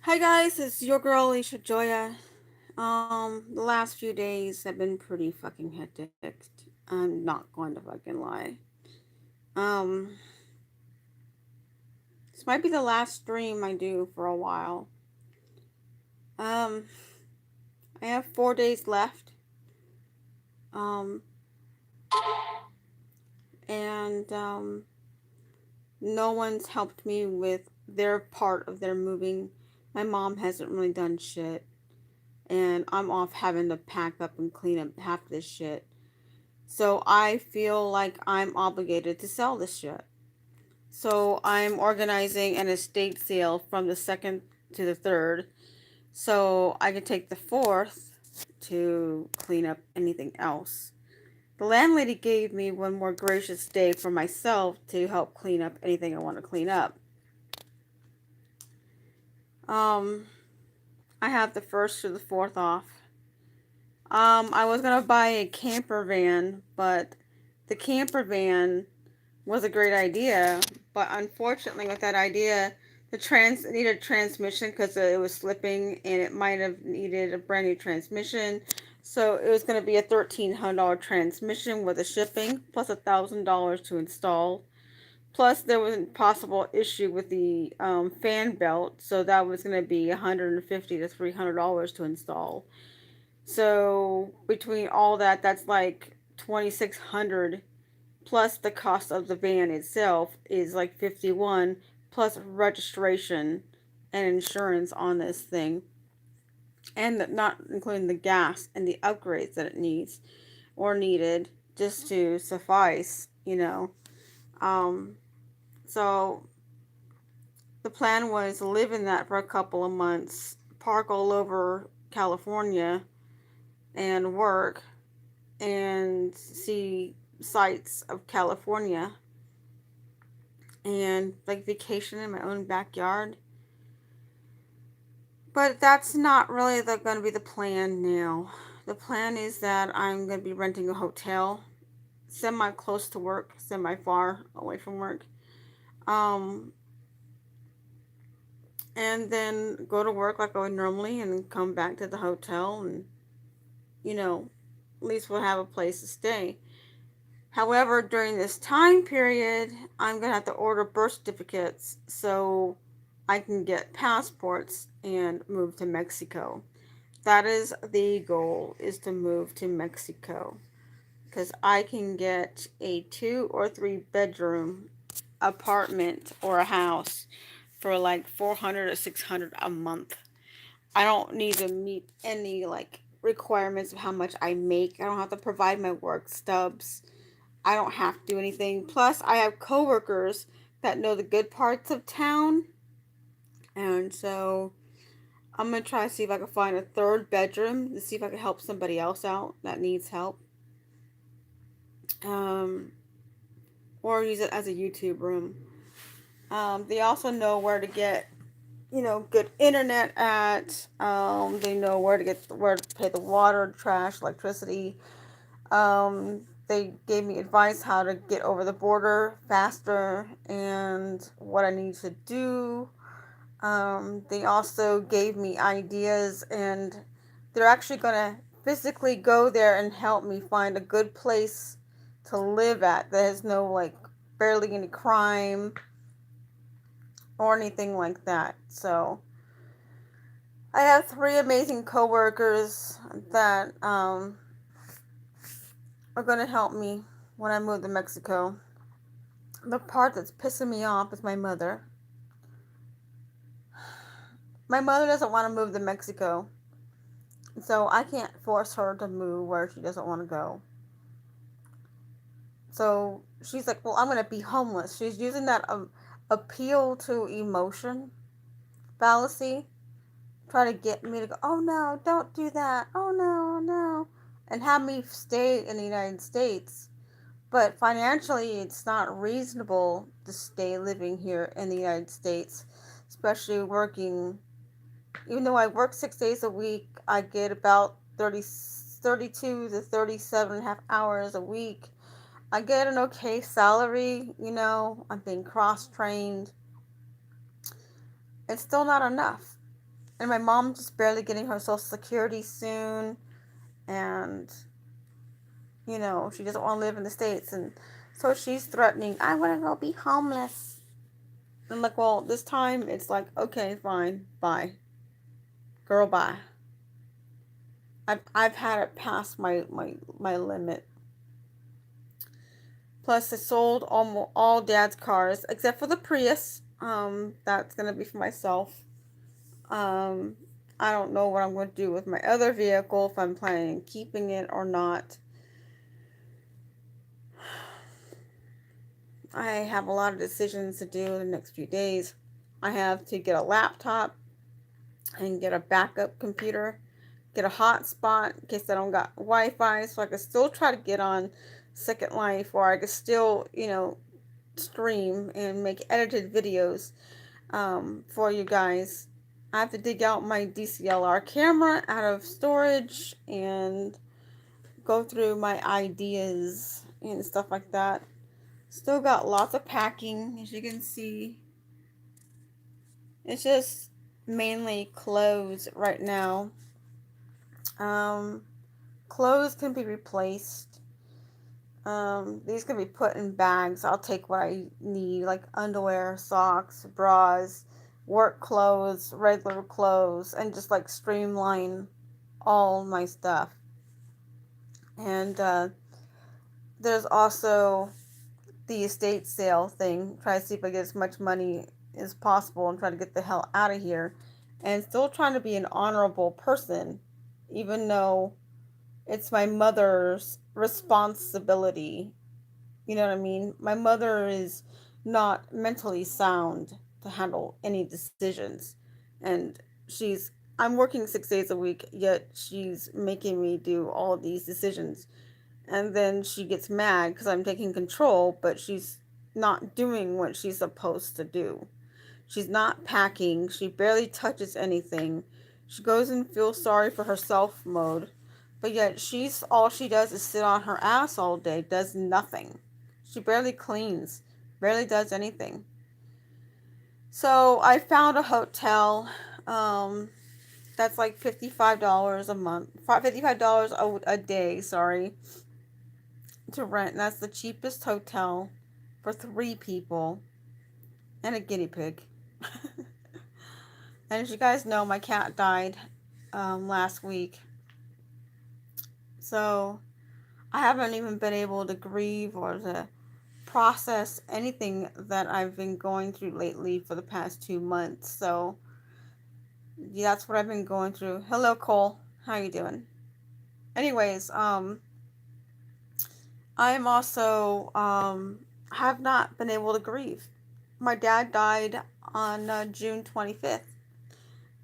Hi guys, it's your girl Alicia Joya. The last few days have been pretty fucking hectic. I'm not going to fucking lie. Um, this might be the last stream I do for a while. Um, I have 4 days left. Um, and no one's helped me with their part of their moving. My mom hasn't really done shit, and I'm off having to pack up and clean up half this shit. So I feel like I'm obligated to sell this shit. So I'm organizing an estate sale from the 2nd to the 3rd. So I can take the 4th to clean up anything else. The landlady gave me one more gracious day for myself to help clean up anything I want to clean up. Um, I have the 1st to the 4th off. I was gonna buy a camper van, but the camper van was a great idea, but unfortunately, with that idea, the trans it needed transmission because it was slipping, and it might have needed a brand new transmission. So it was going to be a $1,300 transmission with the shipping plus $1,000 to install. Plus, there was a possible issue with the fan belt, so that was going to be $150 to $300 to install. So between all that, that's like 2,600 plus the cost of the van itself is like 51 plus registration and insurance on this thing, and not including the gas and the upgrades that it needs or needed just to suffice. um so the plan was to live in that for a couple of months, park all over California and work and see sights of California and like vacation in my own backyard. But that's not really going to be the plan now. The plan is that I'm going to be renting a hotel, semi close to work, semi far away from work. Um, and then go to work like I would normally and come back to the hotel, and, you know, at least we'll have a place to stay. However, during this time period, I'm going to have to order birth certificates so I can get passports and move to Mexico. That is the goal, is to move to Mexico, because I can get a 2 or 3 bedroom apartment or a house for like 400 or 600 a month. I don't need to meet any like requirements of how much I make. I don't have to provide my work stubs. I don't have to do anything. Plus, I have coworkers that know the good parts of town, and so I'm gonna try to see if I can find a 3rd bedroom to see if I can help somebody else out that needs help, um, or use it as a YouTube room. They also know where to get, good internet at. They know where to pay the water, trash, electricity. They gave me advice how to get over the border faster and what I need to do. They also gave me ideas, and they're actually going to physically go there and help me find a good place to live at that has no, like, barely any crime or anything like that. So I have 3 amazing coworkers that are going to help me when I move to Mexico. The part that's pissing me off is my mother. My mother doesn't want to move to Mexico, so I can't force her to move where she doesn't want to go. So she's like, well, I'm going to be homeless. She's using that appeal to emotion fallacy, try to get me to go, oh no, don't do that, oh no, no, and have me stay in the United States. But financially, it's not reasonable to stay living here in the United States, especially working. Even though I work 6 days a week, I get about 32 to 37 and a half hours a week. I get an okay salary, I'm being cross trained. It's still not enough. And my mom's just barely getting her Social Security soon, and she doesn't want to live in the States, and so she's threatening, I want to go be homeless. I'm like, well, this time it's like, okay, fine, bye, girl, bye. I've had it past my limit. Plus, I sold almost all Dad's cars except for the Prius. That's gonna be for myself. Um, I don't know what I'm going to do with my other vehicle, if I'm planning on keeping it or not. I have a lot of decisions to do in the next few days. I have to get a laptop and get a backup computer, get a hotspot in case I don't got Wi-Fi, so I can still try to get on Second Life, or I can still, stream and make edited videos for you guys. I have to dig out my DSLR camera out of storage and go through my ideas and stuff like that. Still got lots of packing, as you can see. It's just mainly clothes right now. Clothes can be replaced. These can be put in bags. I'll take what I need, like underwear, socks, bras, work clothes, regular clothes, and just like streamline all my stuff. And there's also the estate sale thing. Try to see if I get as much money as possible and try to get the hell out of here. And still trying to be an honorable person, even though it's my mother's responsibility. You know what I mean? My mother is not mentally sound to handle any decisions. And I'm working 6 days a week, yet she's making me do all of these decisions. And then she gets mad because I'm taking control, but she's not doing what she's supposed to do. She's not packing. She barely touches anything. She goes in feel sorry for herself mode. But yet all she does is sit on her ass all day, does nothing. She barely cleans, barely does anything. So I found a hotel that's like $55 a month, $55 a day, sorry, to rent. And that's the cheapest hotel for 3 people and a guinea pig. And as you guys know, my cat died last week. So I haven't even been able to grieve or to process anything that I've been going through lately for the past 2 months. So yeah, that's what I've been going through. Hello, Cole. How you doing? Anyways, I am also have not been able to grieve. My dad died on June 25th,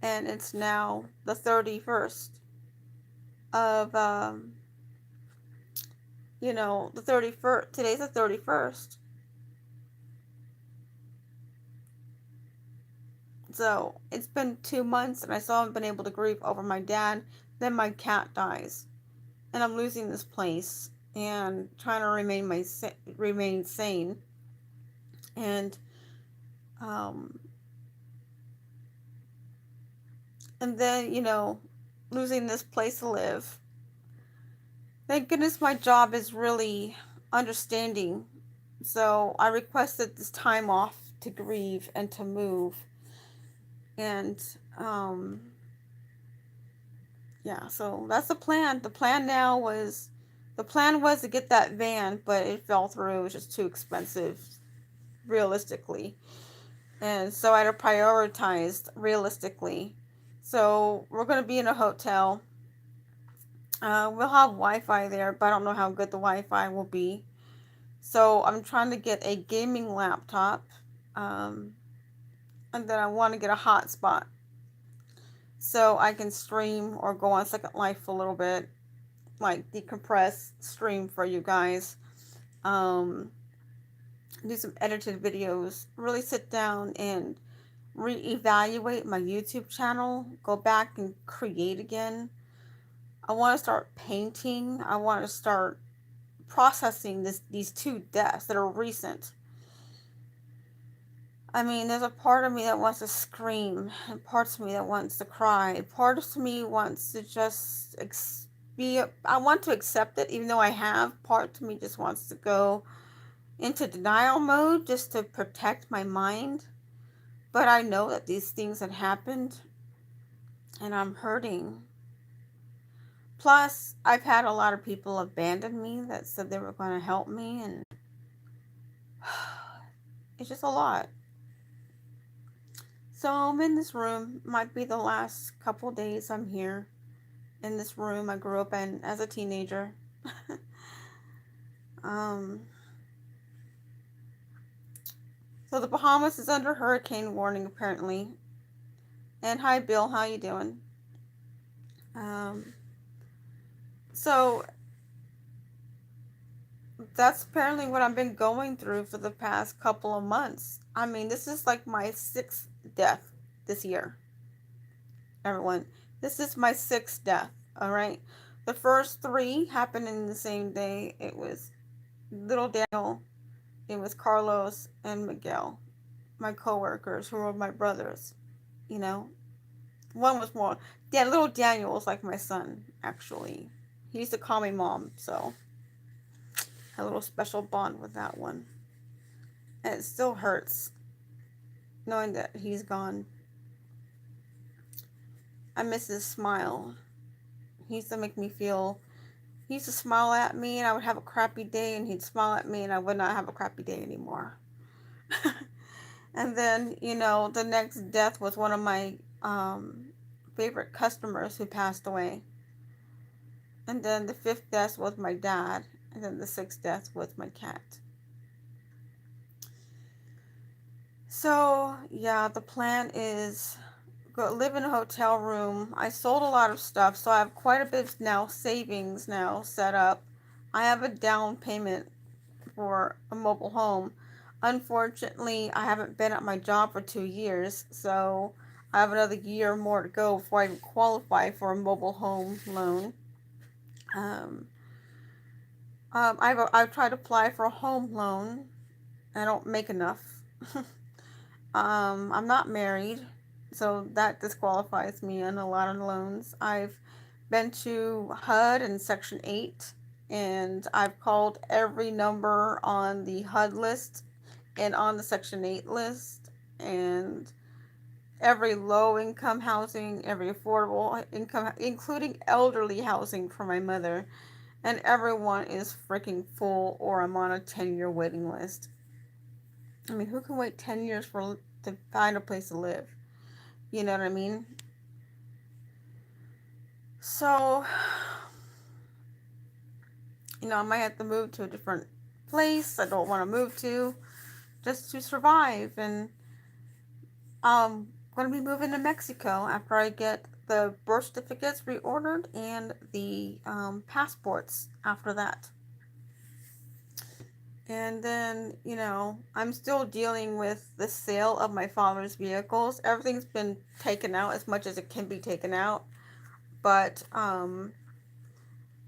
and it's now the 31st of the 31st. Today's the 31st. So it's been 2 months, and I still haven't been able to grieve over my dad. Then my cat dies, and I'm losing this place and trying to remain sane. And and then losing this place to live. Thank goodness my job is really understanding. So I requested this time off to grieve and to move. And yeah, so that's the plan. The plan was to get that van, but it fell through. It was just too expensive, realistically. And so I had to prioritize realistically. So we're going to be in a hotel. We'll have Wi-Fi there, but I don't know how good the Wi-Fi will be. So I'm trying to get a gaming laptop. And then I want to get a hotspot so I can stream or go on Second Life for a little bit, like decompress, stream for you guys, do some edited videos, really sit down and reevaluate my YouTube channel, go back and create again. I want to start painting. I want to start processing these 2 deaths that are recent. I mean, there's a part of me that wants to scream, and parts of me that wants to cry. Part of me wants to just I want to accept it, even though I have. Part of me just wants to go into denial mode just to protect my mind. But I know that these things had happened, and I'm hurting. Plus, I've had a lot of people abandon me that said they were going to help me, and it's just a lot. So I'm in this room. Might be the last couple days I'm here in this room I grew up in as a teenager. um, so the Bahamas is under hurricane warning apparently. And hi Bill, how you doing? Um, so that's apparently what I've been going through for the past couple of months. I mean, this is like my sixth death this year. Everyone, this is my sixth death. All right, the first three happened in the same day. It was little Daniel, it was Carlos and Miguel, my coworkers who were my brothers. You know, one was more. Yeah, little Daniel was like my son. Actually, he used to call me mom, so I had a little special bond with that one. And it still hurts knowing that he's gone. I miss his smile. He used to make me feel. He used to smile at me, and I would have a crappy day, and he'd smile at me, and I would not have a crappy day anymore. And then, the next death was one of my favorite customers who passed away. And then the fifth death was my dad. And then the sixth death was my cat. So, yeah, the plan is go live in a hotel room. I sold a lot of stuff, so I have quite a bit now savings now set up. I have a down payment for a mobile home. Unfortunately, I haven't been at my job for 2 years, so I have another year more to go before I can qualify for a mobile home loan. I've tried to apply for a home loan. I don't make enough. I'm not married, so that disqualifies me on a lot of loans. I've been to HUD and Section 8, and I've called every number on the HUD list and on the Section 8 list, and every low income housing, every affordable income, including elderly housing for my mother, and everyone is freaking full or I'm on a 10-year waiting list. I mean, who can wait 10 years to find a place to live? You know what I mean? So, I might have to move to a different place I don't want to move to just to survive. And I'm going to be moving to Mexico after I get the birth certificates reordered and the passports after that. And then, I'm still dealing with the sale of my father's vehicles. Everything's been taken out as much as it can be taken out. But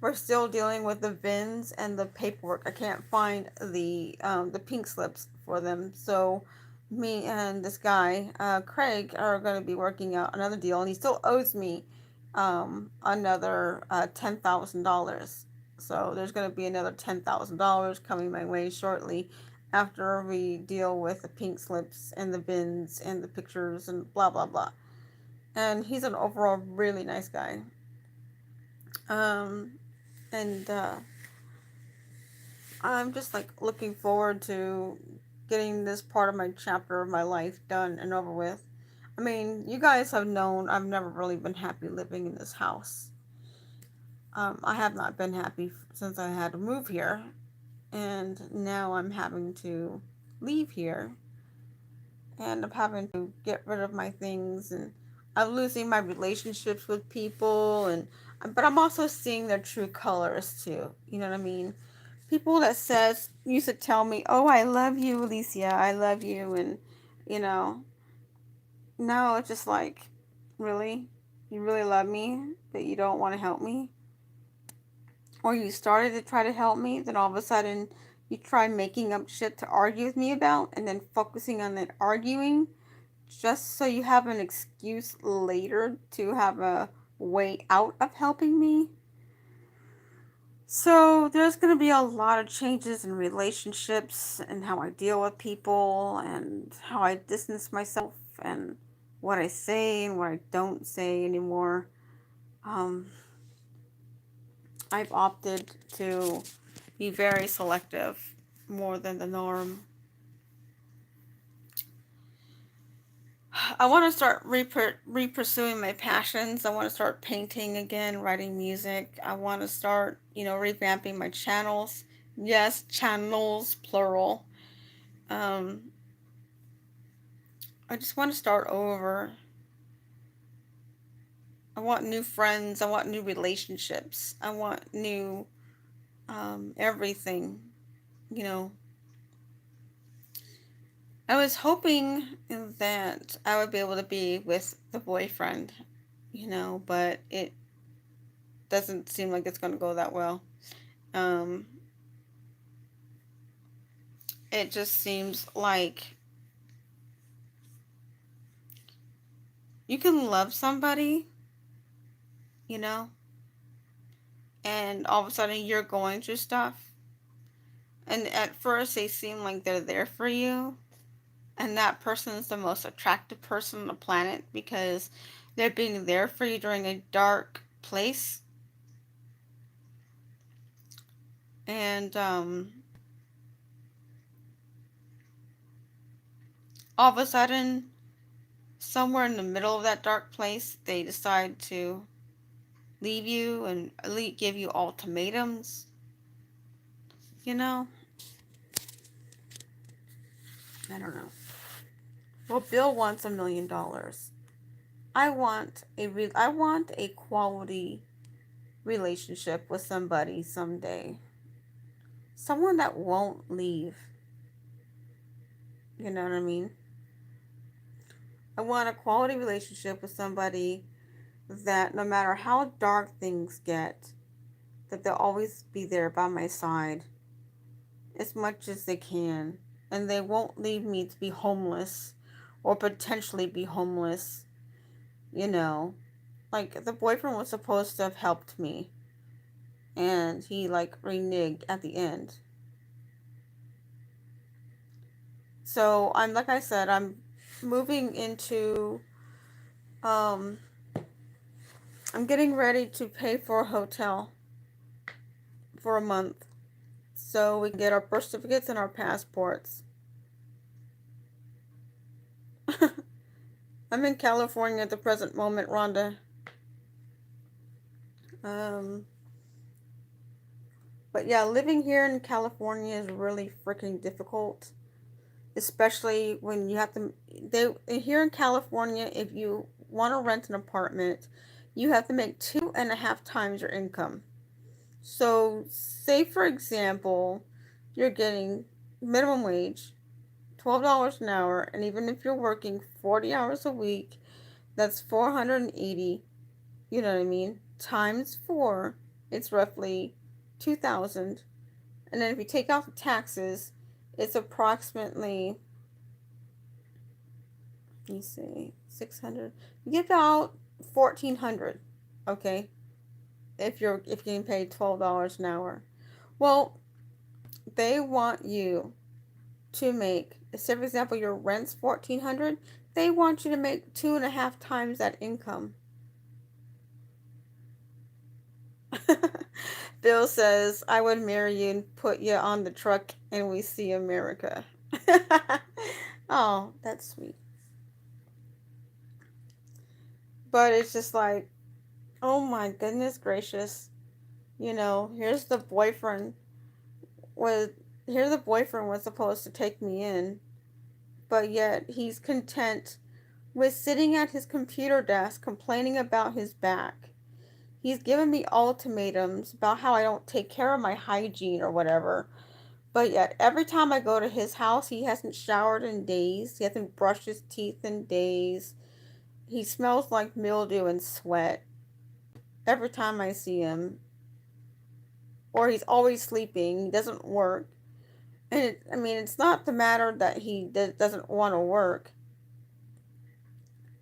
we're still dealing with the VINs and the paperwork. I can't find the pink slips for them. So me and this guy, Craig, are going to be working out another deal. And he still owes me another $10,000. So there's going to be another $10,000 coming my way shortly after we deal with the pink slips and the VINs and the pictures and blah, blah, blah. And he's an overall really nice guy. And I'm just like looking forward to getting this part of my chapter of my life done and over with. I mean, you guys have known I've never really been happy living in this house. I have not been happy since I had to move here, and now I'm having to leave here, and I'm having to get rid of my things, and I'm losing my relationships with people, but I'm also seeing their true colors too. You know what I mean? People that used to tell me, "Oh, I love you, Alicia. I love you," and you know, no, it's just like, really, you really love me, but you don't want to help me, or you started to try to help me, then all of a sudden You try making up shit to argue with me about and then focusing on that arguing just so you have an excuse later to have a way out of helping me. So there's going to be a lot of changes in relationships and how I deal with people and how I distance myself and what I say and what I don't say anymore. Um, I've opted to be very selective more than the norm. I want to start re-pursuing my passions. I want to start painting again, writing music. I want to start, revamping my channels. Yes, channels, plural. Um, I just want to start over. I want new friends. I want new relationships. I want new everything, you know. I was hoping that I would be able to be with the boyfriend, but it doesn't seem like it's going to go that well. Um, it just seems like you can love somebody, you know, and all of a sudden you're going through stuff. And at first they seem like they're there for you. And that person is the most attractive person on the planet because they're being there for you during a dark place. And all of a sudden, somewhere in the middle of that dark place, they decide to leave you and give you ultimatums. You know? I don't know. Well, Bill wants $1 million. I want a quality relationship with somebody someday. Someone that won't leave. You know what I mean? I want a quality relationship with somebody that no matter how dark things get, that they'll always be there by my side as much as they can. And they won't leave me to be homeless or potentially be homeless, you know. Like, the boyfriend was supposed to have helped me, and he, like, reneged at the end. So, like I said, I'm moving into, um, I'm getting ready to pay for a hotel for a month so we can get our birth certificates and our passports. I'm in California at the present moment, Rhonda. Um, but yeah, living here in California is really freaking difficult, especially when you have to. Here in California, if you want to rent an apartment, you have to make 2.5 times your income. So, say for example, you're getting minimum wage, $12 an hour, and even if you're working 40 hours a week, that's 480, you know what I mean, times 4, it's roughly 2,000. And then if you take out the taxes, it's approximately, let me see, 600. You get about 1,400, okay, if you're getting paid $12 an hour. Well, they want you to make, say for example, your rent's 1,400. They want you to make 2.5 times that income. Bill says, I would marry you and put you on the truck and we see America. Oh, that's sweet. But it's just like, oh my goodness gracious. Here's the boyfriend was here the boyfriend was supposed to take me in, but yet he's content with sitting at his computer desk complaining about his back. He's given me ultimatums about how I don't take care of my hygiene or whatever. But yet, every time I go to his house, he hasn't showered in days. He hasn't brushed his teeth in days. He smells like mildew and sweat every time I see him. Or he's always sleeping. He doesn't work. And I mean, it's not the matter that he doesn't want to work.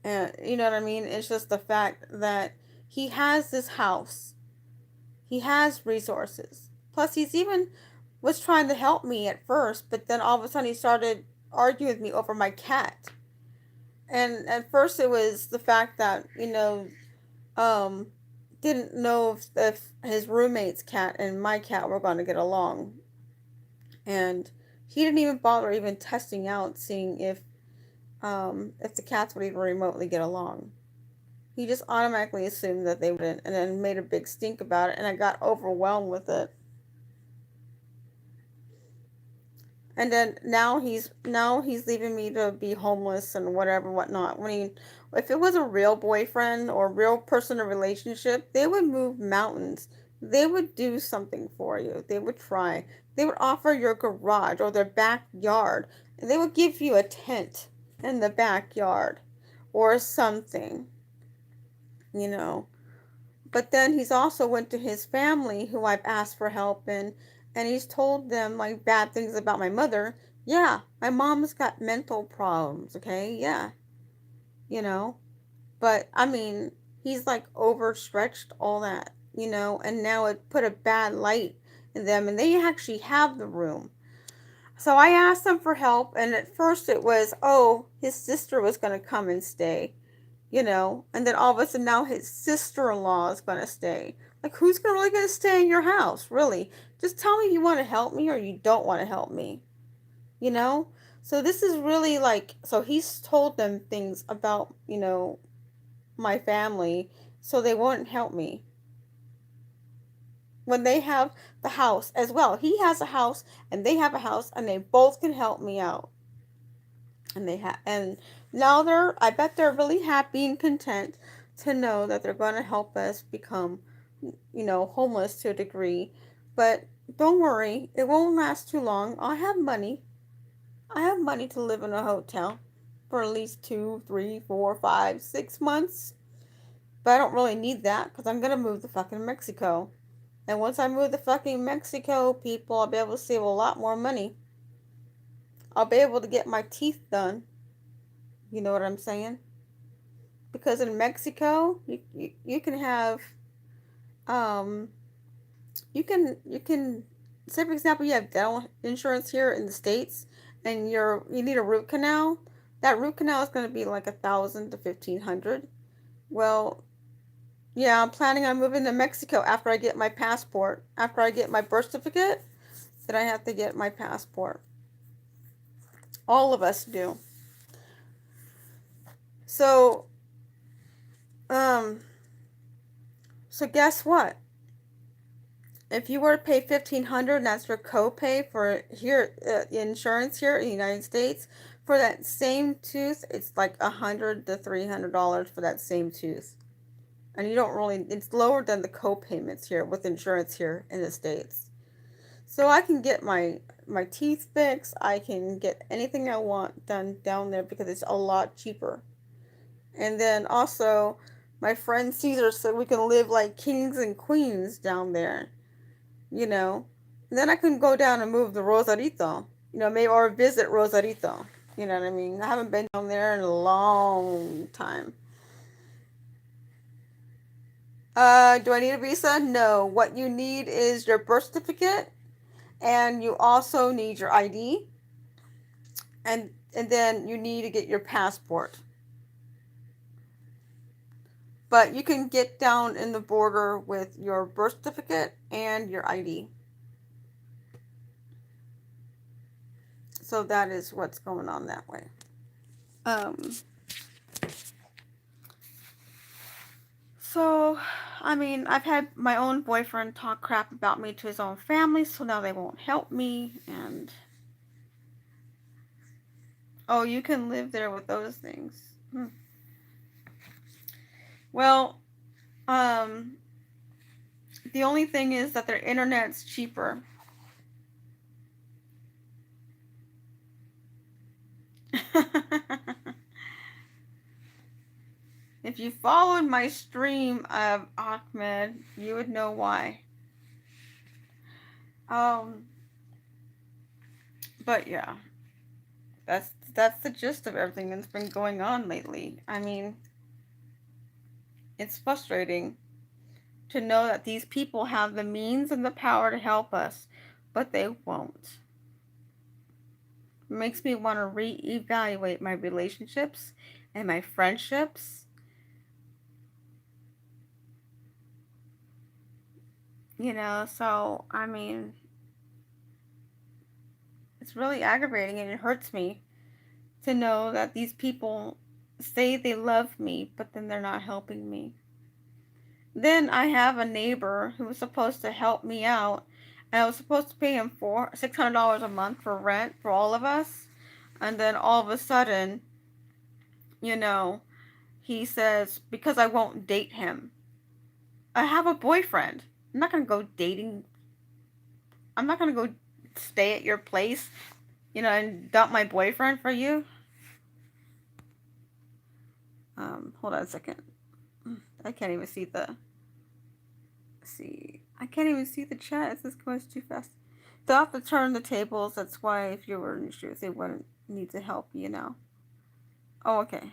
And you know what I mean? It's just the fact that he has this house. He has resources. Plus, he's even was trying to help me at first, but then all of a sudden he started arguing with me over my cat. And at first it was the fact that, um, didn't know if his roommate's cat and my cat were going to get along. And he didn't even bother even testing out, seeing if the cats would even remotely get along. He just automatically assumed that they wouldn't, and then made a big stink about it, and I got overwhelmed with it. And then now he's leaving me to be homeless and whatever whatnot. When he, if it was a real boyfriend or real person in a relationship, they would move mountains. They would do something for you. They would try. They would offer your garage or their backyard, and they would give you a tent in the backyard or something, you know. But then he's also went to his family who I've asked for help and he's told them like bad things about my mother. Yeah, my mom's got mental problems, okay? Yeah, you know. But I mean, he's like overstretched all that, and now it put a bad light in them and they actually have the room. So I asked them for help, and at first it was, oh, his sister was going to come and stay, and then all of a sudden now his sister-in-law is going to stay. Like, who's really going to stay in your house, really? Just tell me if you want to help me or you don't want to help me, you know? So this is really like, so he's told them things about, my family, so they won't help me. When they have the house as well. He has a house and they have a house and they both can help me out. And now I bet they're really happy and content to know that they're going to help us become, homeless to a degree. But don't worry, it won't last too long. I have money. I have money to live in a hotel for at least 2, 3, 4, 5, 6 months. But I don't really need that because I'm going to move to fucking Mexico. And once I move to fucking Mexico, people, I'll be able to save a lot more money. I'll be able to get my teeth done. You know what I'm saying? Because in Mexico, you can have, um, you can, say for example, you have dental insurance here in the States, and you need a root canal. That root canal is going to be like 1,000 to 1,500. Well, yeah, I'm planning on moving to Mexico after I get my passport. After I get my birth certificate, then I have to get my passport. All of us do. So, um, so guess what? If you were to pay $1,500, and that's your copay for here insurance here in the United States, for that same tooth, it's like $100 to $300 for that same tooth. And you don't really, it's lower than the co-payments here with insurance here in the States. So I can get my teeth fixed. I can get anything I want done down there because it's a lot cheaper. And then also, my friend Caesar said we can live like kings and queens down there, you know. And then I can go down and move to Rosarito, maybe, or visit Rosarito. You know what I mean? I haven't been down there in a long time. Do I need a visa? No. What you need is your birth certificate, and you also need your ID, and then you need to get your passport. But you can get down in the border with your birth certificate and your ID. So that is what's going on that way. So, I mean, I've had my own boyfriend talk crap about me to his own family, so now they won't help me, and oh, you can live there with those things. Well, the only thing is that their internet's cheaper. If you followed my stream of Ahmed, you would know why. But yeah, that's the gist of everything that's been going on lately. I mean, it's frustrating to know that these people have the means and the power to help us, but they won't. It makes me want to reevaluate my relationships and my friendships. So I mean, it's really aggravating and it hurts me to know that these people say they love me, but then they're not helping me. Then I have a neighbor who was supposed to help me out, and I was supposed to pay him $600 a month for rent for all of us. And then all of a sudden, you know, he says, because I won't date him. I have a boyfriend. I'm not going to go dating. I'm not going to go stay at your place, and dump my boyfriend for you. Hold on a second. I can't even see I can't even see the chat. This goes too fast. They'll have to turn the tables. That's why if you were in shoes, they wouldn't need to help. Oh, okay.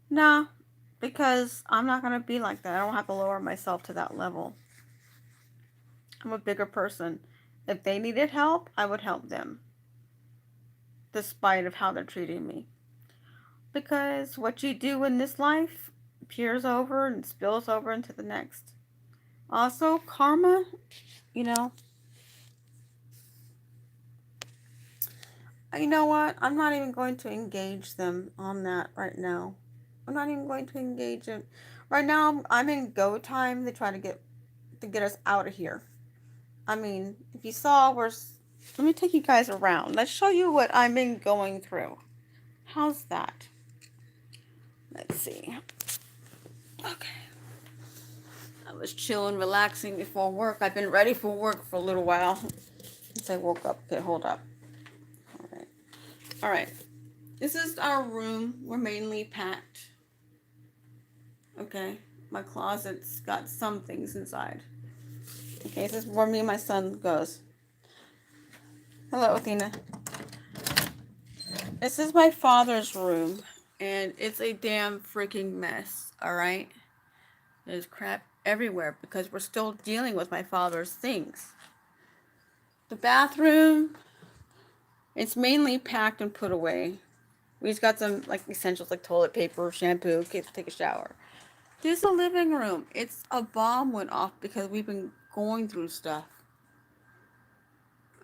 Nah, because I'm not going to be like that. I don't have to lower myself to that level. I'm a bigger person. If they needed help, I would help them, despite of how they're treating me. Because what you do in this life peers over and spills over into the next. Also, karma, you know, you know what? I'm not even going to engage them on that right now. I'm not even going to engage them. Right now, I'm in go time. They try to get us out of here. I mean, if you saw, let me take you guys around. Let's show you what I've been going through. How's that? Let's see. Okay. I was chilling, relaxing before work. I've been ready for work for a little while since I woke up. Okay, hold up. All right. This is our room. We're mainly packed. Okay. My closet's got some things inside. Okay, this is where me and my son goes. Hello, Athena. This is my father's room, and it's a damn freaking mess, alright? There's crap everywhere because we're still dealing with my father's things. The bathroom, it's mainly packed and put away. We just got some like essentials like toilet paper, shampoo, kids take a shower. This is the living room. It's a bomb went off because we've been going through stuff.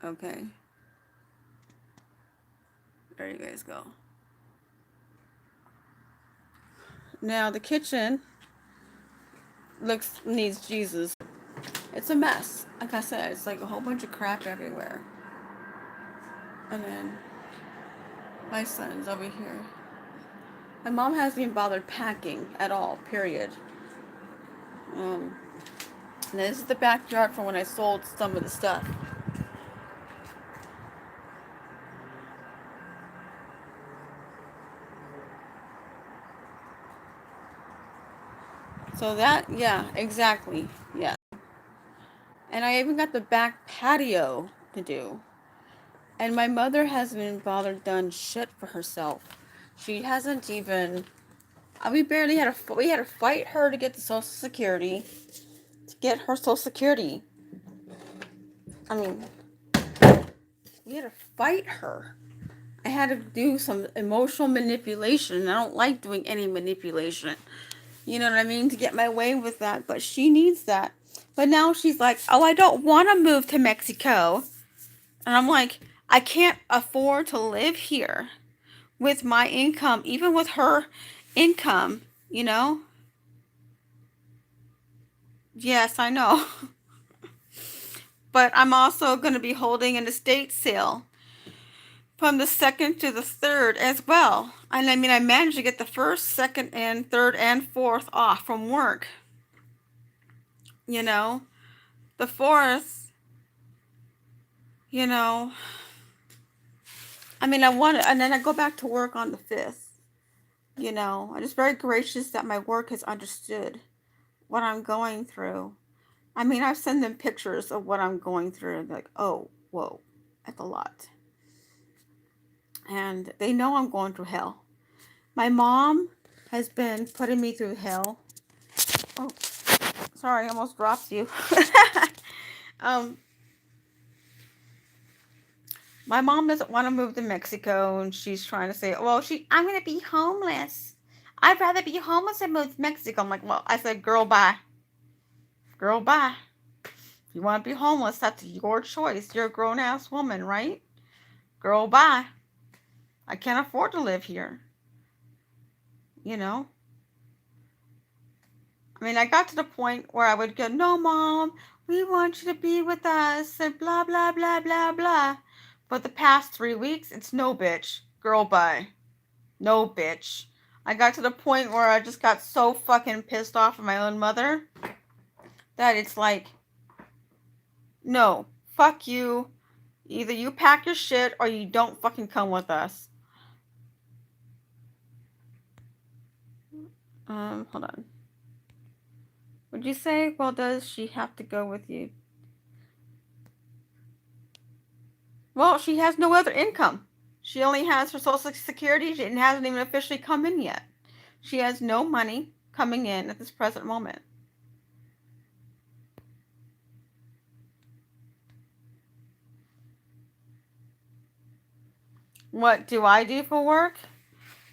Okay. There you guys go. Now the kitchen needs Jesus. It's a mess. Like I said, it's like a whole bunch of crap everywhere. And then my son's over here. My mom hasn't even bothered packing at all, period. And this is the backyard from when I sold some of the stuff. So that, yeah, exactly. Yeah. And I even got the back patio to do. And my mother hasn't even bothered done shit for herself. She hasn't even. We barely had we had to fight her to get the Social Security, to get her Social Security. I mean, we had to fight her. I had to do some emotional manipulation. I don't like doing any manipulation. You know what I mean? To get my way with that. But she needs that. But now she's like, oh, I don't want to move to Mexico. And I'm like, I can't afford to live here with my income, even with her income, you know? Yes, I know. But I'm also going to be holding an estate sale from the 2nd to the 3rd as well. And I mean, I managed to get the 1st, 2nd, and 3rd, and 4th off from work. You know? The 4th, you know, I mean, and then I go back to work on the 5th. You know, I'm just very gracious that my work has understood what I'm going through. I mean, I've sent them pictures of what I'm going through and like, oh, whoa. at the lot. And they know I'm going through hell. My mom has been putting me through hell. Oh, sorry, I almost dropped you. um, my mom doesn't want to move to Mexico, and she's trying to say, well, I'm going to be homeless. I'd rather be homeless than move to Mexico. I'm like, well, I said, girl, bye. Girl, bye. If you want to be homeless, that's your choice. You're a grown-ass woman, right? Girl, bye. I can't afford to live here. You know? I mean, I got to the point where I would go, no, Mom, we want you to be with us, and blah, blah, blah, blah, blah. But the past 3 weeks, it's no, bitch. Girl, bye. No, bitch. I got to the point where I just got so fucking pissed off at my own mother that it's like, no, fuck you. Either you pack your shit or you don't fucking come with us. Hold on. Would you say, well, does she have to go with you? Well, she has no other income. She only has her Social Security and hasn't even officially come in yet. She has no money coming in at this present moment. What do I do for work?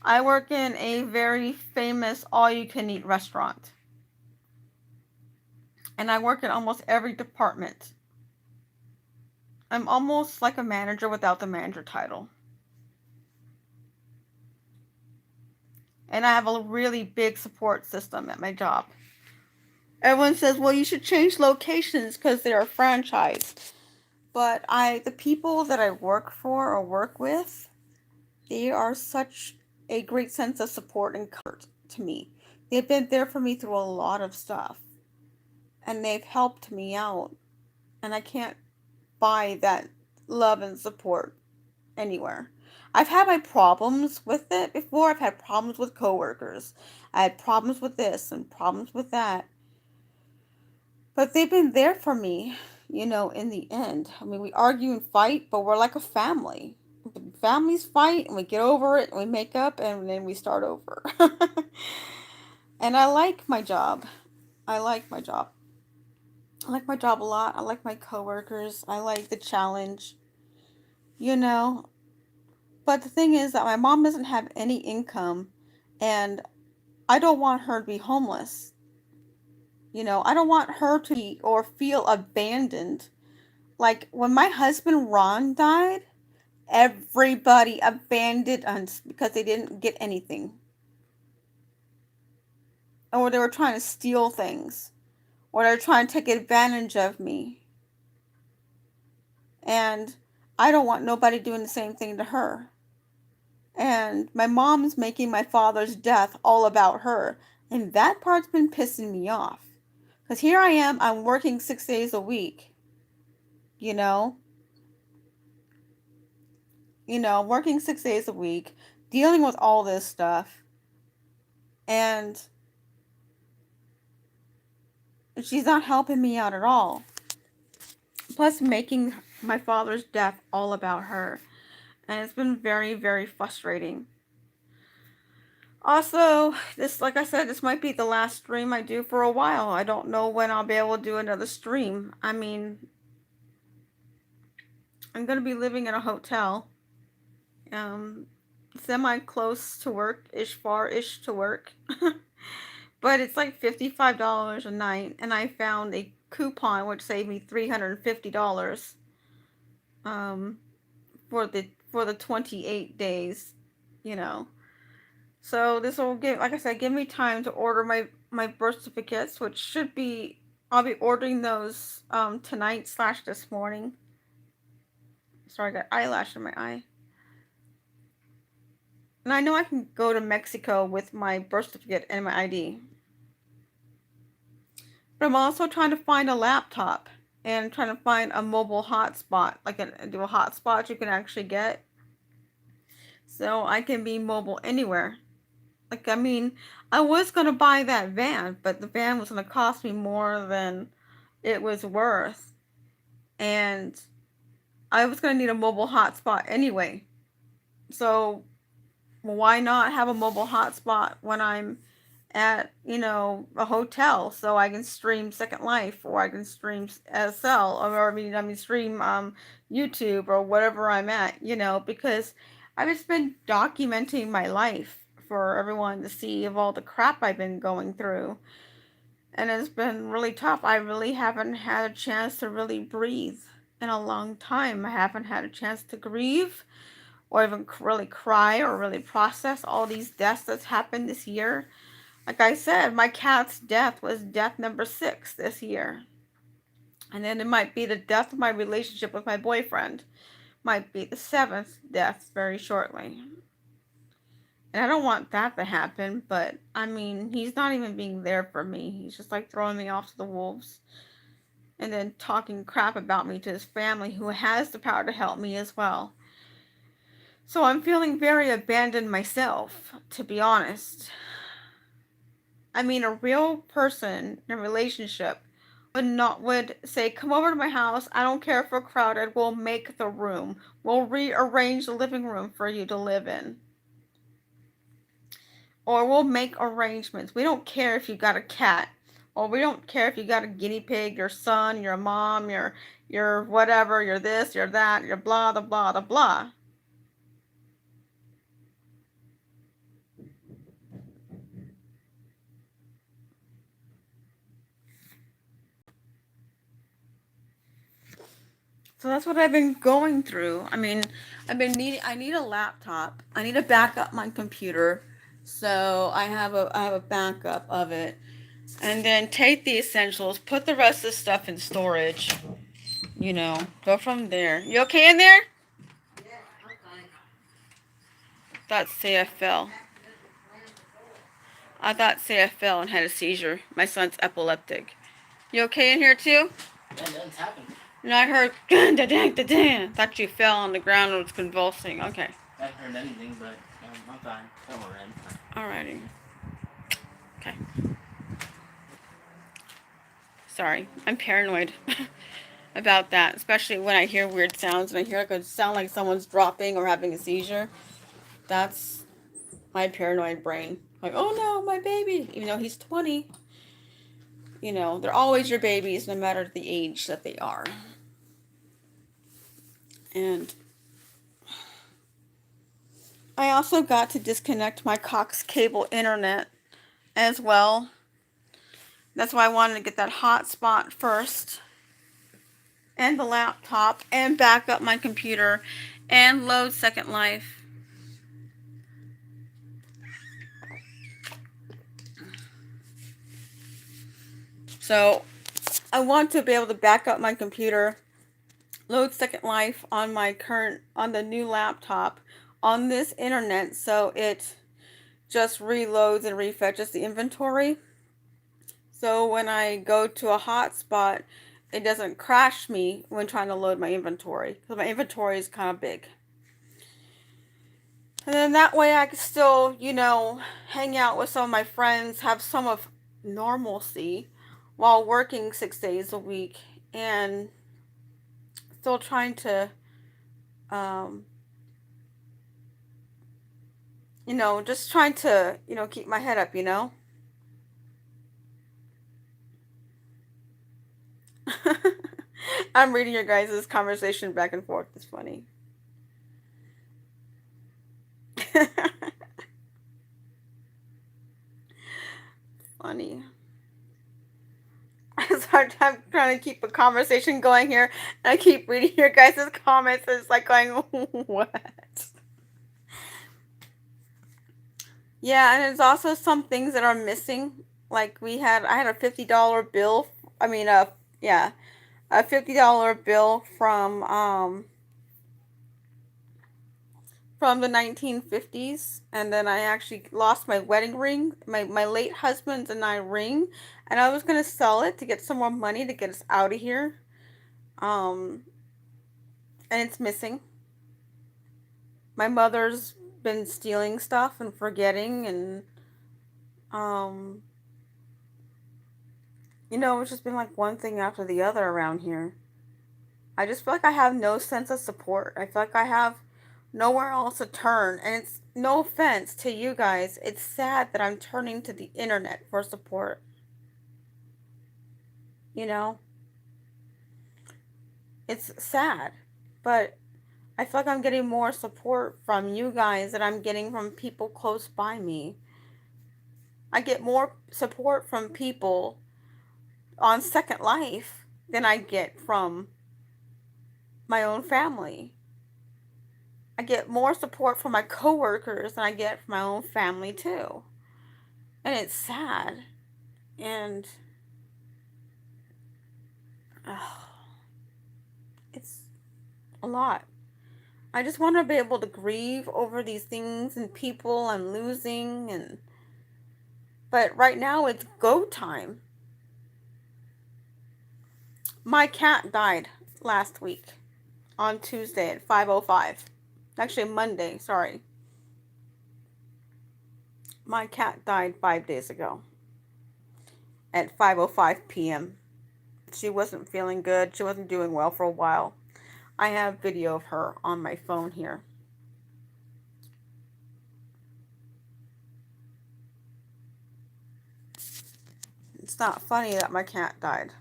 I work in a very famous all-you-can-eat restaurant. And I work in almost every department. I'm almost like a manager without the manager title. And I have a really big support system at my job. Everyone says, well, you should change locations because they're a franchise. But the people that I work for or work with, they are such a great sense of support and comfort to me. They've been there for me through a lot of stuff. And they've helped me out. And I can't buy that love and support anywhere. I've had my problems with it before. I've had problems with coworkers. I had problems with this and problems with that. But they've been there for me, in the end. I mean, we argue and fight, but we're like a family. Families fight and we get over it and we make up and then we start over. And I like my job. I like my job. I like my job a lot. I like my coworkers. I like the challenge, you know. But the thing is that my mom doesn't have any income and I don't want her to be homeless. I don't want her to be or feel abandoned. Like when my husband Ron died, everybody abandoned us because they didn't get anything. Or they were trying to steal things. Or they were trying to take advantage of me. And I don't want nobody doing the same thing to her. And my mom's making my father's death all about her. And that part's been pissing me off. Because here I am, I'm working 6 days a week. Working 6 days a week, dealing with all this stuff. And she's not helping me out at all. Plus making my father's death all about her. And it's been very, very frustrating. Also, like I said, this might be the last stream I do for a while. I don't know when I'll be able to do another stream. I mean, I'm going to be living in a hotel. Semi-close to work-ish, far-ish to work. But it's like $55 a night. And I found a coupon which saved me $350 for the 28 days, So this will give me time to order my birth certificates, which should be, I'll be ordering those tonight / this morning. Sorry, I got eyelash in my eye. And I know I can go to Mexico with my birth certificate and my ID. But I'm also trying to find a laptop and trying to find a mobile hotspot, do a hotspot you can actually get. So I can be mobile anywhere. I was going to buy that van, but the van was going to cost me more than it was worth. And I was going to need a mobile hotspot anyway. So why not have a mobile hotspot when I'm at, a hotel, so I can stream Second Life, or I can stream SL, or stream YouTube or whatever I'm at, because I've just been documenting my life for everyone to see of all the crap I've been going through. And it's been really tough. I really haven't had a chance to really breathe in a long time. I haven't had a chance to grieve, or even really cry, or really process all these deaths that's happened this year. Like I said, my cat's death was death number 6 this year. And then it might be the death of my relationship with my boyfriend. Might be the 7th death very shortly. And I don't want that to happen, but I mean, he's not even being there for me. He's just like throwing me off to the wolves. And then talking crap about me to his family, who has the power to help me as well. So I'm feeling very abandoned myself, to be honest. I mean, a real person in a relationship would say, come over to my house. I don't care if we're crowded. We'll make the room. We'll rearrange the living room for you to live in. Or we'll make arrangements. We don't care if you got a cat. Or we don't care if you got a guinea pig, your son, your mom, your whatever, your this, your that, your blah, the blah, the blah. So that's what I've been going through. I mean, I need a laptop. I need to back up my computer. So I have a backup of it. And then take the essentials, put the rest of the stuff in storage. Go from there. You okay in there? Yeah, I'm fine. Thought say I fell. I thought say I fell and had a seizure. My son's epileptic. You okay in here too? Yeah, nothing's happened. And I heard da-dang, da-dang. Thought you fell on the ground and was convulsing. Okay. I haven't heard anything, but I'm fine. Don't worry. Alrighty. Okay. Sorry, I'm paranoid about that, especially when I hear weird sounds and I hear it sound like someone's dropping or having a seizure. That's my paranoid brain. Like, oh no, my baby. Even though he's 20. They're always your babies, no matter the age that they are. And I also got to disconnect my Cox cable internet as well. That's why I wanted to get that hotspot first, and the laptop, and back up my computer, and load Second Life. So I want to be able to back up my computer, load Second Life on the new laptop on this internet, so it just reloads and refetches the inventory. So when I go to a hotspot, it doesn't crash me when trying to load my inventory, because my inventory is kind of big. And then that way I can still, hang out with some of my friends, have some of normalcy while working 6 days a week, and still trying to, just trying to, keep my head up, I'm reading your guys' conversation back and forth. It's funny. Funny. It's hard time trying to keep a conversation going here, and I keep reading your guys' comments, and it's like going, what? Yeah, and there's also some things that are missing. Like I had a $50 bill. I mean, yeah, a $50 bill from the 1950s, and then I actually lost my wedding ring, my late husband's and I ring, and I was gonna sell it to get some more money to get us out of here. Um, and it's missing. My mother's been stealing stuff and forgetting, and um, it's just been like one thing after the other around here. I just feel like I have no sense of support. I feel like I have nowhere else to turn. And it's no offense to you guys. It's sad that I'm turning to the internet for support. You know? It's sad. But I feel like I'm getting more support from you guys than I'm getting from people close by me. I get more support from people on Second Life than I get from my own family. I get more support from my coworkers than I get from my own family too. And it's sad. And oh, it's a lot. I just want to be able to grieve over these things and people I'm losing, and but right now it's go time. My cat died last week on Tuesday at 5:05. Actually Monday, sorry. My cat died 5 days ago at 5:05 p.m. She wasn't feeling good. She wasn't doing well for a while. I have video of her on my phone here. It's not funny that my cat died,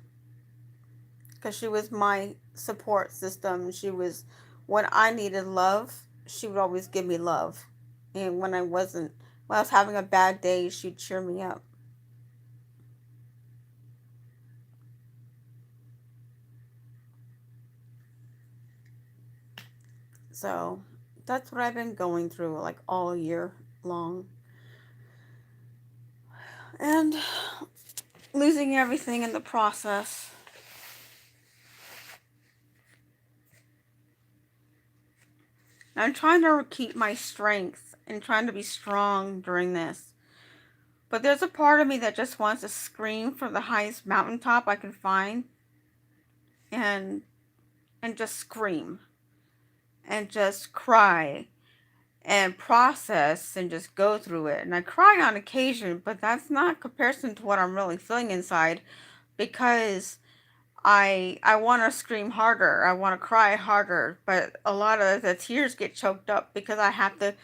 because she was my support system. She was, when I needed love, she would always give me love. And when I was having a bad day, she'd cheer me up. So that's what I've been going through like all year long. And losing everything in the process. I'm trying to keep my strength and trying to be strong during this. But there's a part of me that just wants to scream from the highest mountaintop I can find and just scream and just cry and process and just go through it. And I cry on occasion, but that's not comparison to what I'm really feeling inside, because I want to scream harder. I want to cry harder, but a lot of the tears get choked up because I have to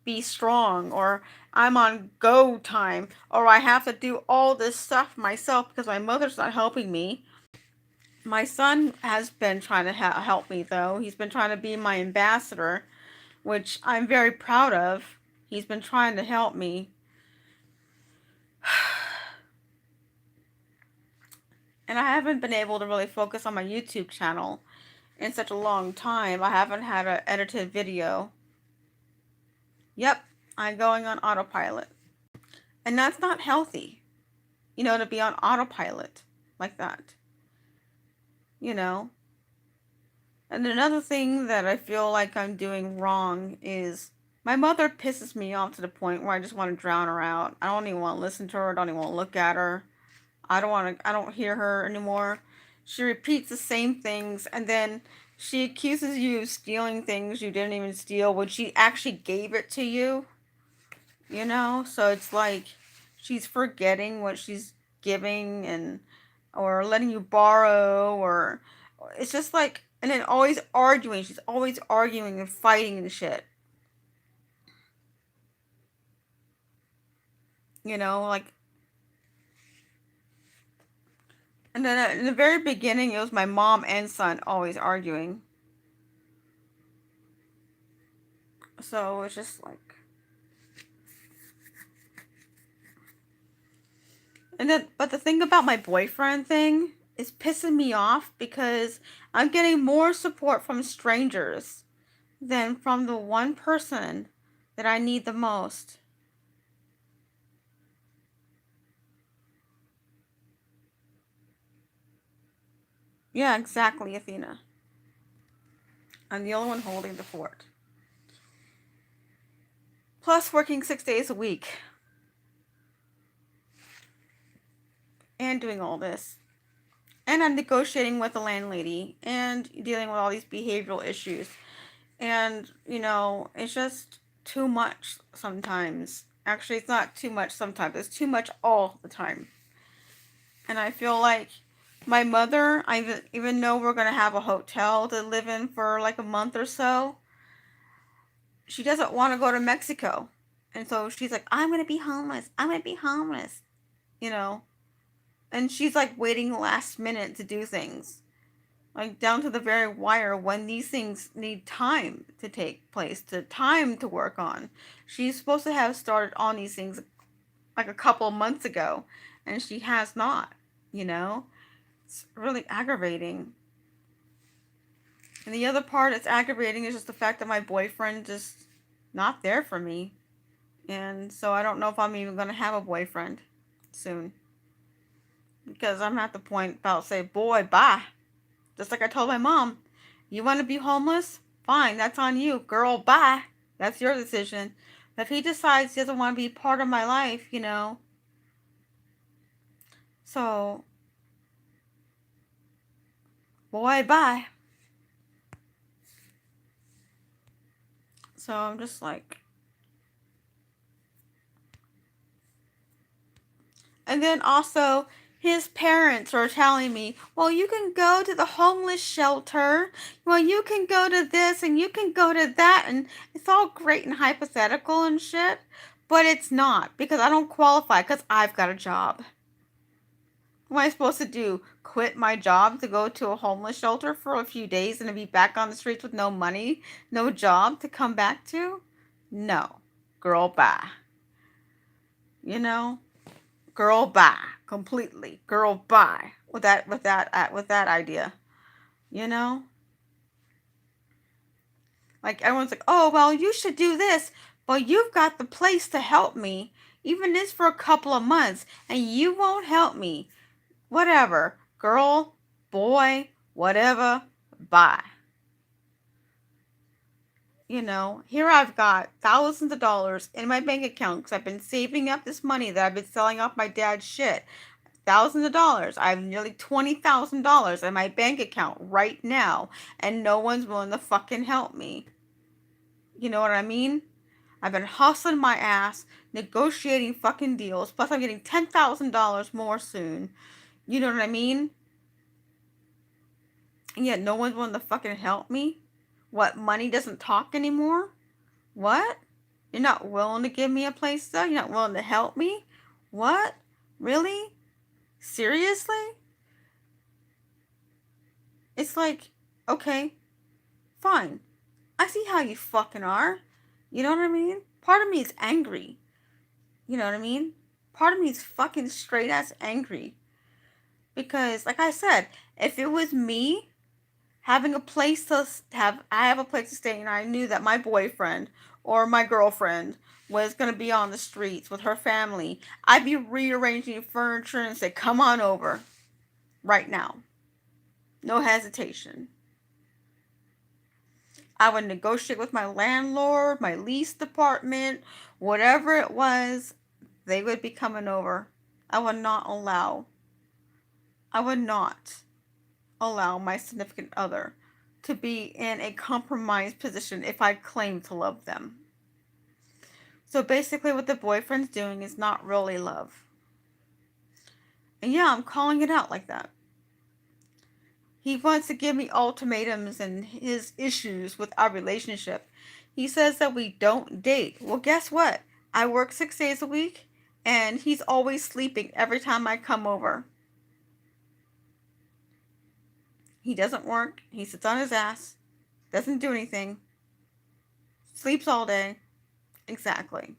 be strong, or I'm on go time, or I have to do all this stuff myself because my mother's not helping me. My son has been trying to help me though. He's been trying to be my ambassador, which I'm very proud of. He's been trying to help me. And I haven't been able to really focus on my YouTube channel in such a long time. I haven't had an edited video. Yep, I'm going on autopilot. And that's not healthy, to be on autopilot like that. And another thing that I feel like I'm doing wrong is my mother pisses me off to the point where I just want to drown her out. I don't even want to listen to her. I don't even want to look at her. I don't hear her anymore. She repeats the same things, and then she accuses you of stealing things you didn't even steal when she actually gave it to you. So it's like she's forgetting what she's giving, and or letting you borrow, or it's just like, and then always arguing. She's always arguing and fighting and shit. Like, and then in the very beginning, it was my mom and son always arguing. So it's just like, but the thing about my boyfriend thing is pissing me off, because I'm getting more support from strangers than from the one person that I need the most. Yeah, exactly, Athena. I'm the only one holding the fort. Plus working 6 days a week. And doing all this. And I'm negotiating with the landlady and dealing with all these behavioral issues. And, it's just too much sometimes. Actually, it's not too much sometimes. It's too much all the time. And I feel like My mother, even though we're going to have a hotel to live in for like a month or so, she doesn't want to go to Mexico. And so she's like, I'm going to be homeless. I'm going to be homeless, you know. And she's like waiting last minute to do things. Like down to the very wire when these things need time to take place, to time to work on. She's supposed to have started on these things like a couple of months ago, and she has not, you know? It's really aggravating. And the other part that's aggravating is just the fact that my boyfriend just not there for me. And so I don't know if I'm even going to have a boyfriend soon. Because I'm at the point about to say, boy, bye. Just like I told my mom, you want to be homeless? Fine, that's on you. Girl, bye. That's your decision. But if he decides he doesn't want to be part of my life, you know. So, boy, bye. So I'm just like. And then also, his parents are telling me, well, you can go to the homeless shelter. Well, you can go to this and you can go to that. And it's all great and hypothetical and shit. But it's not because I don't qualify because I've got a job. What am I supposed to do? Quit my job to go to a homeless shelter for a few days and to be back on the streets with no money, no job to come back to? No. Girl, bye. You know? Girl, bye. Completely. Girl, bye. With that idea. You know? Like everyone's like, "Oh, well, you should do this." But you've got the place to help me. Even this for a couple of months, and you won't help me. Whatever. Girl, boy, whatever. Bye. You know, here I've got thousands of dollars in my bank account because I've been saving up this money that I've been selling off my dad's shit. Thousands of dollars. I have nearly $20,000 in my bank account right now, and no one's willing to fucking help me. You know what I mean? I've been hustling my ass, negotiating fucking deals, plus I'm getting $10,000 more soon. You know what I mean? And yet no one's willing to fucking help me? What, money doesn't talk anymore? What? You're not willing to give me a place though? You're not willing to help me? What? Really? Seriously? It's like, okay, fine. I see how you fucking are. You know what I mean? Part of me is angry. You know what I mean? Part of me is fucking straight ass angry. Because, like I said, if it was me having a place to have, I have a place to stay, and I knew that my boyfriend or my girlfriend was going to be on the streets with her family, I'd be rearranging furniture and say, come on over right now. No hesitation. I would negotiate with my landlord, my lease department, whatever it was, they would be coming over. I would not allow my significant other to be in a compromised position if I claim to love them. So basically what the boyfriend's doing is not really love. And yeah, I'm calling it out like that. He wants to give me ultimatums and his issues with our relationship. He says that we don't date. Well, guess what? I work 6 days a week, and he's always sleeping every time I come over. He doesn't work. He sits on his ass. Doesn't do anything. Sleeps all day. Exactly.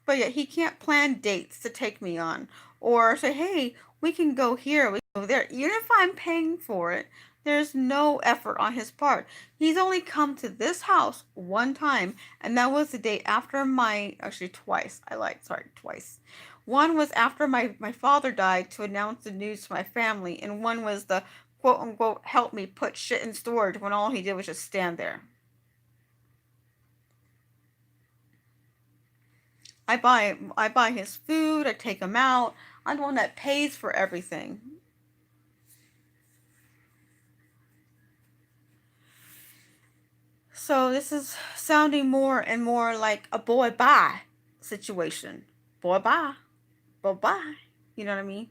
But yet he can't plan dates to take me on. Or say, hey, we can go here, we can go there. Even if I'm paying for it, there's no effort on his part. He's only come to this house one time, and that was the day after actually twice. Twice. One was after my father died to announce the news to my family, and one was the quote unquote help me put shit in storage when all he did was just stand there. I buy his food, I take him out. I'm the one that pays for everything. So this is sounding more and more like a boy bye situation. Boy bye. Bye bye. You know what I mean?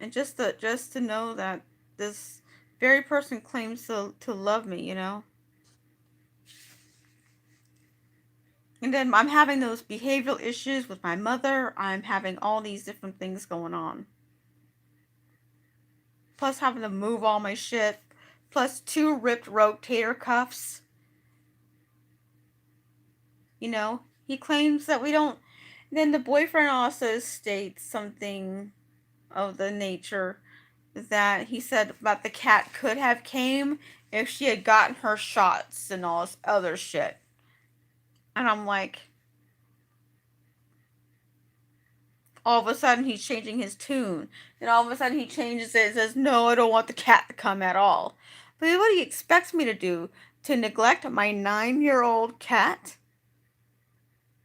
And just to know that this very person claims to love me, you know. And then I'm having those behavioral issues with my mother. I'm having all these different things going on. Plus having to move all my shit. Plus 2 ripped rotator cuffs. You know, he claims that we don't. Then the boyfriend also states something of the nature that he said about the cat could have came if she had gotten her shots and all this other shit. And I'm like, all of a sudden he's changing his tune. And all of a sudden he changes it and says, no, I don't want the cat to come at all. But what he expects me to do? To neglect my 9-year-old cat?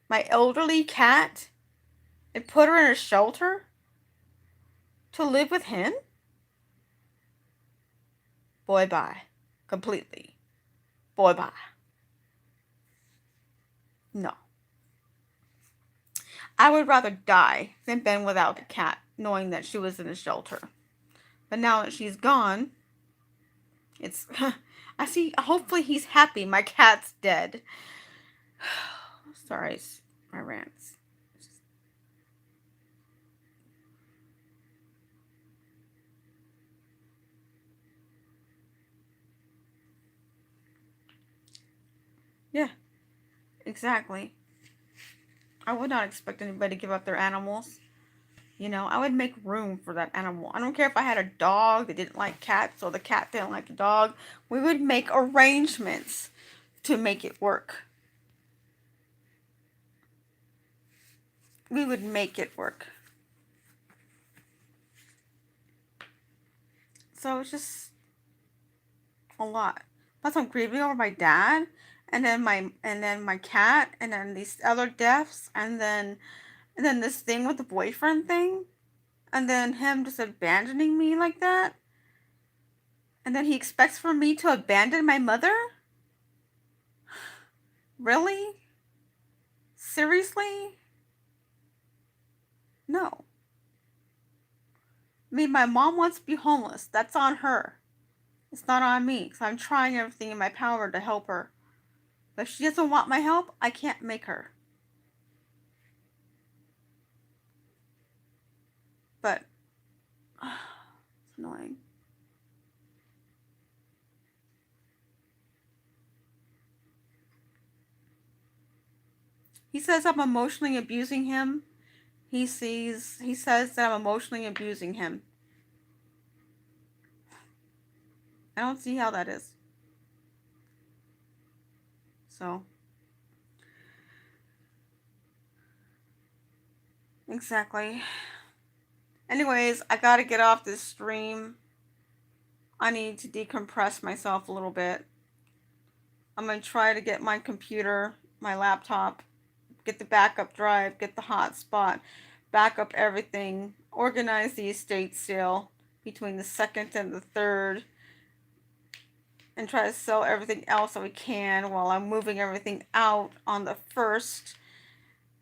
My elderly cat? And put her in a shelter? To live with him? Boy, bye. Completely. Boy, bye. No. I would rather die than been without a cat, knowing that she was in a shelter. But now that she's gone, it's... I see, hopefully he's happy. My cat's dead. Sorry, my rants. Yeah, exactly. I would not expect anybody to give up their animals. You know, I would make room for that animal. I don't care if I had a dog that didn't like cats or the cat didn't like the dog. We would make arrangements to make it work. We would make it work. So it's just a lot. Plus I'm grieving over my dad and then my cat and then these other deaths and then this thing with the boyfriend thing and then him just abandoning me like that. And then he expects for me to abandon my mother? Really? Seriously? No. I mean, my mom wants to be homeless. That's on her. It's not on me, because I'm trying everything in my power to help her. But if she doesn't want my help, I can't make her. But, it's annoying. He says I'm emotionally abusing him. He says that I'm emotionally abusing him. I don't see how that is. So, exactly. Anyways, I gotta get off this stream. I need to decompress myself a little bit. I'm gonna try to get my computer, my laptop, get the backup drive, get the hotspot, back up everything, organize the estate sale between the 2nd and the 3rd, and try to sell everything else that we can while I'm moving everything out on the 1st.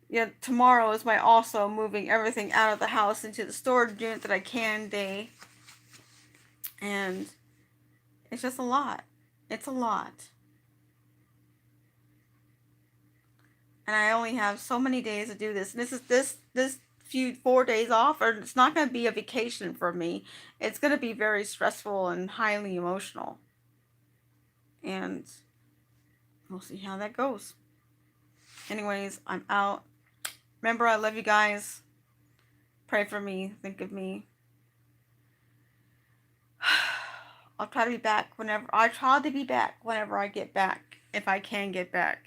Yeah, tomorrow is my also moving everything out of the house into the storage unit that I can day. And it's just a lot. It's a lot. And I only have so many days to do this. And this few 4 days off, or it's not going to be a vacation for me. It's going to be very stressful and highly emotional. And we'll see how that goes. Anyways, I'm out. Remember, I love you guys. Pray for me. Think of me. I'll try to be back whenever I get back, if I can get back.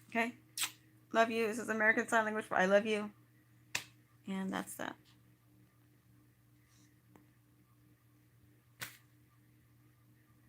Okay? Love you. This is American Sign Language for I love you. And that's that.